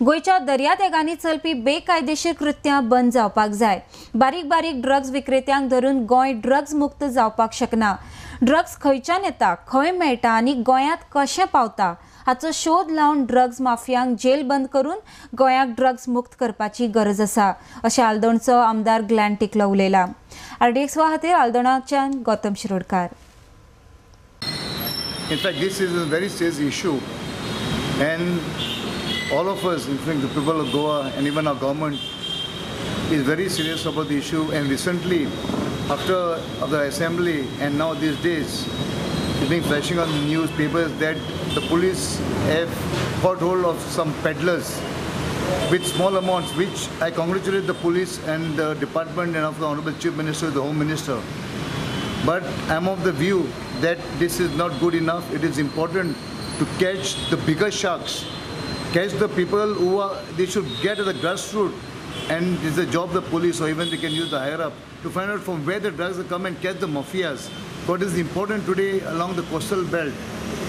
गोयच्या दर्यादेगांनी चलपी बेकायदेशीर कृत्यां बंद जावपाक जाय। बारीक बारीक ड्रग्स विक्रेत्यांक धरून गोंय ड्रग्स मुक्त जावपाक शकना। ड्रग्स खंयच्यान येता, खंय मेळटा आनी गोंयांत कशें पावता हाचो शोध लावन ड्रग्स माफियांक जेल बंद करून गोंयाक ड्रग्स मुक्त करपाची गरज आसा, अशें आल्दोणचो आमदार ग्लॅन टिकलो उलयला। RDX खातीर आल्दोणाच्यान Gautam Shirodkar. In fact, this is a very serious issue, and all of us, in fact, the people of Goa and even our government is very serious about the issue. And recently, after the assembly and now these days, it's been flashing on the newspapers that the police have got hold of some peddlers with small amounts, which I congratulate the police and the department and of the Honorable Chief Minister, the Home Minister. But I'm of the view that this is not good enough. It is important to catch the bigger sharks, catch the people who are, they should get to the grassroots, and it's the job of the police, or even they can use the higher up to find out from where the drugs are coming and catch the mafias. What is important today along the coastal belt,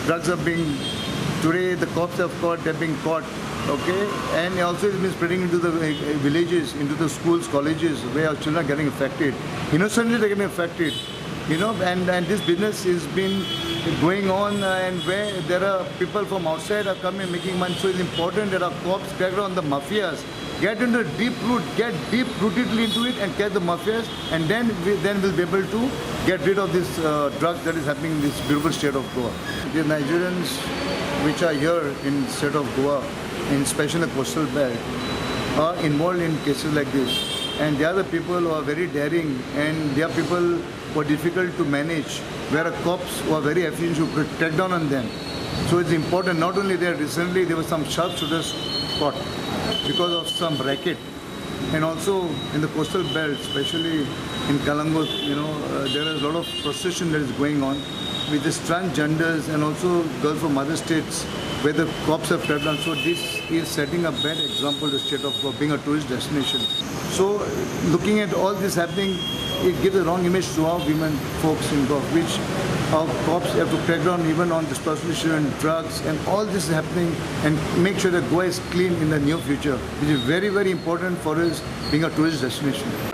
drugs are being, today the cops have caught, they're being caught, okay, and also it's been spreading into the villages, into the schools, colleges, where our children are getting affected. Innocently they're getting affected. You know, and this business has been going on, and where there are people from outside are coming making money. So it's important that our cops crack down on the mafias, get into the deep root, get deep rootedly into it, and catch the mafias, and then we'll be able to get rid of this drug that is happening in this beautiful state of Goa. The Nigerians which are here in the state of Goa, in especially the coastal belt, are involved in cases like this. And they are the people who are very daring, and they are people who are difficult to manage, where are cops who are very efficient who could take down on them. So it's important, not only there, recently there were some sharpshooters caught because of some racket. And also in the coastal belt, especially in Kalangut, you know, there is a lot of prostitution that is going on with these transgenders and also girls from other states where the cops have trapped on. So this is setting a bad example to the state of Goa, being a tourist destination. So looking at all this happening, it gives a wrong image to our women folks in Goa, which our cops have to crack down even on this prostitution, drugs, and all this is happening, and make sure that Goa is clean in the near future, which is very, very important for us being a tourist destination.